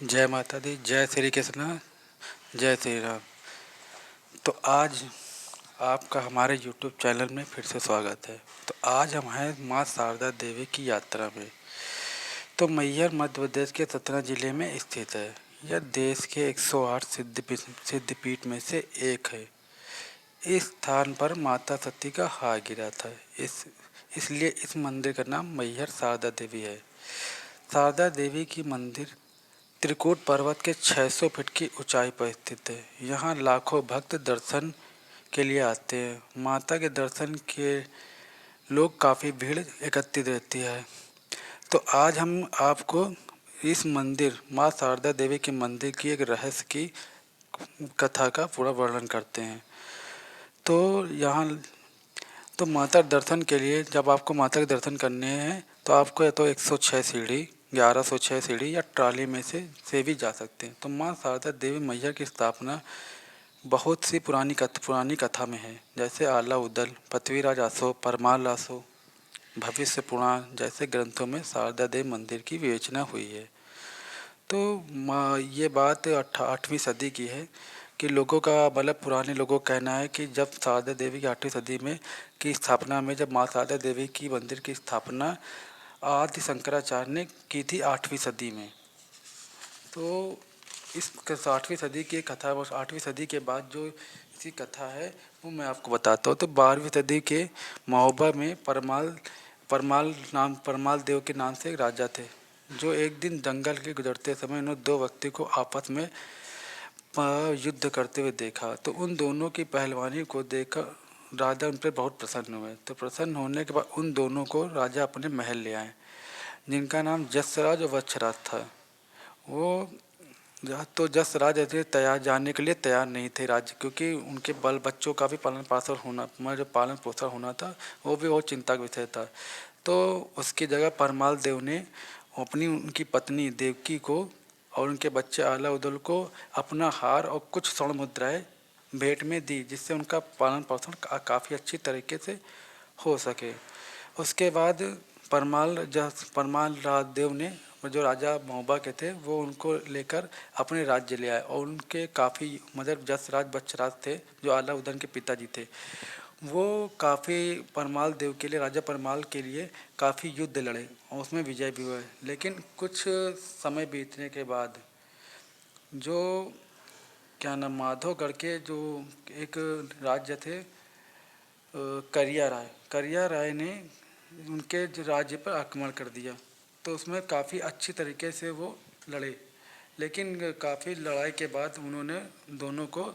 जय माता दी, जय श्री कृष्ण, जय श्री राम। तो आज आपका हमारे YouTube चैनल में फिर से स्वागत है। तो आज हम हैं माँ शारदा देवी की यात्रा में। तो मैहर मध्य प्रदेश के सतना जिले में स्थित है। यह देश के 108 सिद्धपीठ में से एक है। इस स्थान पर माता सती का हार गिरा था। इसलिए इस मंदिर का नाम मैहर शारदा देवी है। शारदा देवी की मंदिर त्रिकूट पर्वत के 600 फीट की ऊंचाई पर स्थित है। यहाँ लाखों भक्त दर्शन के लिए आते हैं। माता के दर्शन के लोग काफ़ी भीड़ एकत्रित रहती है। तो आज हम आपको इस मंदिर माँ शारदा देवी के मंदिर की एक रहस्य की कथा का पूरा वर्णन करते हैं। तो यहाँ तो माता दर्शन के लिए जब आपको माता के दर्शन करने हैं तो आपको या तो 106 सीढ़ी 1106 सीढ़ी या ट्राली में से भी जा सकते हैं। तो माँ शारदा देवी मैहर की स्थापना बहुत सी पुरानी कथा में है। जैसे आला उदल, पृथ्वीराज आसो, परमाल आसो, भविष्य पुराण जैसे ग्रंथों में शारदा देवी मंदिर की विवेचना हुई है। तो ये बात 8वीं सदी की है कि लोगों का मतलब पुराने लोगों का कहना है कि जब शारदा देवी की 8वीं सदी में की स्थापना में जब माँ शारदा देवी की मंदिर की स्थापना आदि शंकराचार्य ने की थी 8वीं सदी में। तो इस 8वीं सदी की कथा 8वीं सदी के बाद जो इसकी कथा है वो मैं आपको बताता हूँ। तो 12वीं सदी के महोबा में परमाल देव के नाम से एक राजा थे, जो एक दिन जंगल के गुजरते समय उन्होंने दो व्यक्ति को आपस में युद्ध करते हुए देखा। तो उन दोनों की पहलवानी को देखकर राजा उन पर बहुत प्रसन्न हुए। तो प्रसन्न होने के बाद उन दोनों को राजा अपने महल ले आए, जिनका नाम जसराज और वत्सराज था। वो तो जसराज ऐसे तैयार जाने के लिए तैयार नहीं थे राज्य, क्योंकि उनके बाल बच्चों का भी पालन पोषण होना था, वो भी बहुत चिंता का विषय था। तो उसकी जगह परमाल देव ने उनकी पत्नी देवकी को और उनके बच्चे आला उदल को अपना हार और कुछ स्वर्ण मुद्राएं भेंट में दी, जिससे उनका पालन पोषण काफ़ी अच्छी तरीके से हो सके। उसके बाद परमाल देव ने जो राजा महोबा के थे वो उनको लेकर अपने राज्य ले आए, और उनके काफ़ी मतलब जसराज बच्छराज थे जो आला उदन के पिताजी थे। वो काफ़ी परमाल देव के लिए राजा परमाल के लिए काफ़ी युद्ध लड़े और उसमें विजय भी हुए। लेकिन कुछ समय बीतने के बाद जो क्या नाम माधवगढ़ के जो एक राज्य थे करिया राय ने उनके राज्य पर आक्रमण कर दिया। तो उसमें काफ़ी अच्छी तरीके से वो लड़े, लेकिन काफ़ी लड़ाई के बाद उन्होंने दोनों को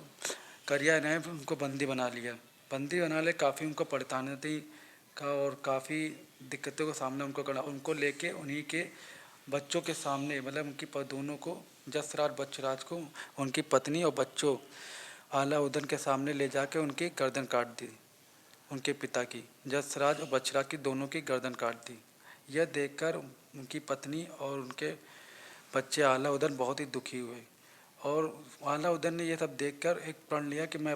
करिया ने उनको बंदी बना लिया। बंदी बना ले काफ़ी उनको परेशानी थी का और काफ़ी दिक्कतों का सामना उनको करना। उनको लेके उन्हीं के बच्चों के सामने मतलब उनकी दोनों को जसराज बच्छराज को उनकी पत्नी और बच्चों आला उदन के सामने ले जाके उनकी गर्दन काट दी। उनके पिता की जसराज और बच्छराज की दोनों की गर्दन काट दी। यह देखकर उनकी पत्नी और उनके बच्चे आला उदन बहुत ही दुखी हुए, और आला उदन ने यह सब देखकर एक प्रण लिया कि मैं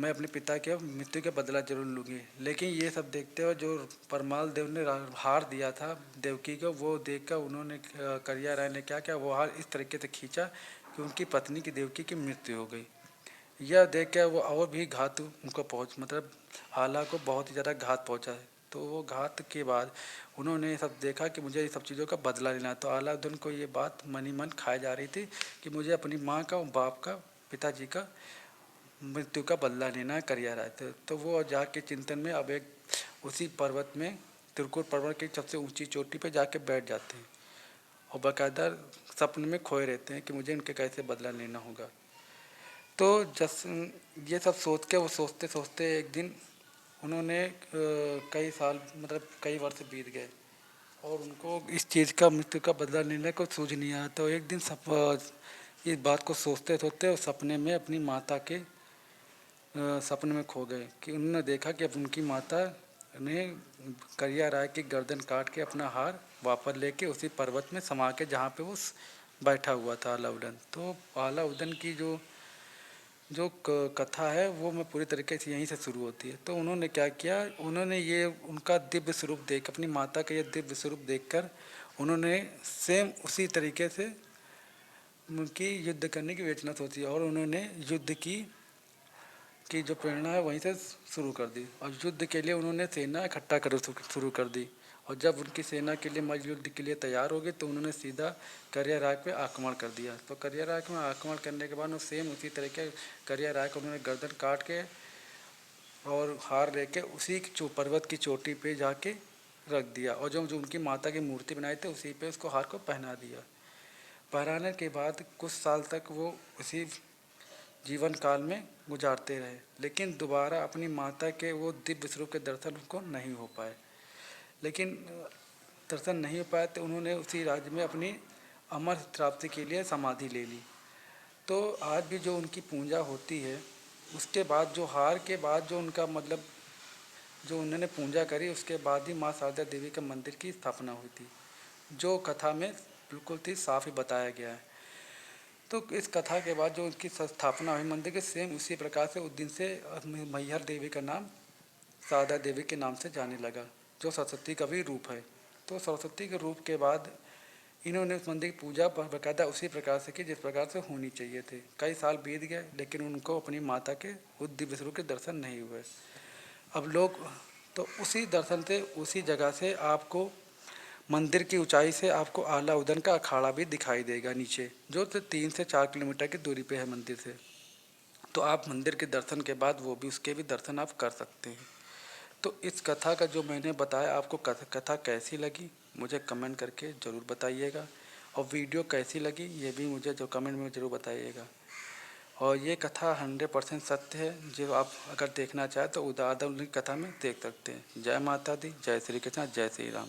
अपने पिता के मृत्यु का बदला जरूर लूँगी। लेकिन ये सब देखते हुए जो परमाल देव ने हार दिया था देवकी को, वो देखकर उन्होंने करिया राय ने क्या किया, वो हार इस तरीके से खींचा कि उनकी पत्नी की देवकी की मृत्यु हो गई। यह देख कर वो और भी घात उनको मतलब आला को बहुत ही ज़्यादा घात पहुँचा है। तो वो घात के बाद उन्होंने सब देखा कि मुझे ये सब चीज़ों का बदला लेना है। तो आला उदन को ये बात मन ही मन खाई जा रही थी कि मुझे अपनी माँ का और बाप का पिताजी का मृत्यु का बदला लेना है करिया राय। तो वो जाके चिंतन में अब एक उसी पर्वत में त्रिकुट पर्वत की सबसे ऊंची चोटी पे जाके बैठ जाते हैं और बाकायदा सपने में खोए रहते हैं कि मुझे इनके कैसे बदला लेना होगा। तो ये सब सोच के वो सोचते सोचते एक दिन उन्होंने कई साल मतलब कई वर्ष बीत गए और उनको इस चीज़ का मृत्यु का बदला लेने को सूझ नहीं आया। तो एक दिन इस बात को सोचते सोचते सपने में अपनी माता के सपने में खो गए कि उन्होंने देखा कि अब उनकी माता ने करिया राय की गर्दन काट के अपना हार वापस लेके उसी पर्वत में समा के जहाँ पे वो बैठा हुआ था आला उदन। तो आला उदन की जो कथा है वो मैं पूरी तरीके से यहीं से शुरू होती है। तो उन्होंने क्या किया, उन्होंने ये उनका दिव्य स्वरूप देख अपनी माता का ये दिव्य स्वरूप देखकर उन्होंने सेम उसी तरीके से उनकी युद्ध करने की योजना सोची और उन्होंने युद्ध की जो प्रेरणा है वहीं से शुरू कर दी और युद्ध के लिए उन्होंने सेना इकट्ठा कर शुरू कर दी। और जब उनकी सेना के लिए युद्ध के लिए तैयार हो गई तो उन्होंने सीधा करिया पे आक्रमण कर दिया। तो करिया में आक्रमण करने के बाद सेम उसी तरीके करिया को उन्होंने गर्दन काट के और हार लेके उसी पर्वत की चोटी पे जाके रख दिया और जो उनकी माता की मूर्ति बनाई थी उसी पे उसको हार को पहना दिया। पहनाने के बाद कुछ साल तक वो उसी जीवन काल में गुजारते रहे, लेकिन दोबारा अपनी माता के वो दिव्य स्वरूप के दर्शन उनको नहीं हो पाए। लेकिन दर्शन नहीं हो पाए तो उन्होंने उसी राज्य में अपनी अमर प्राप्ति के लिए समाधि ले ली। तो आज भी जो उनकी पूजा होती है उसके बाद जो हार के बाद जो उनका मतलब जो उन्होंने पूजा करी उसके बाद ही माँ शारदा देवी के मंदिर की स्थापना हुई थी, जो कथा में बिल्कुल ही साफ ही बताया गया है। तो इस कथा के बाद जो उनकी स्थापना हुई मंदिर के सेम उसी प्रकार से उस दिन से मैहर देवी का नाम शारदा देवी के नाम से जाने लगा, जो सरस्वती का भी रूप है। तो सरस्वती के रूप के बाद इन्होंने उस मंदिर की पूजा बाकायदा उसी प्रकार से की जिस प्रकार से होनी चाहिए थे। कई साल बीत गए लेकिन उनको अपनी माता के उस दिव्य स्वरूप के दर्शन नहीं हुए। अब लोग तो उसी दर्शन से उसी जगह से आपको मंदिर की ऊंचाई से आपको आला उदन का अखाड़ा भी दिखाई देगा नीचे, जो 3 से 4 किलोमीटर की दूरी पे है मंदिर से। तो आप मंदिर के दर्शन के बाद वो भी उसके भी दर्शन आप कर सकते हैं। तो इस कथा का जो मैंने बताया आपको कथा कैसी लगी मुझे कमेंट करके ज़रूर बताइएगा और वीडियो कैसी लगी ये भी मुझे जो कमेंट में ज़रूर बताइएगा। और ये कथा 100% सत्य है, जो आप अगर देखना चाहें तो उदाहरण कथा में देख सकते हैं। जय माता दी, जय श्री कृष्ण, जय श्री राम।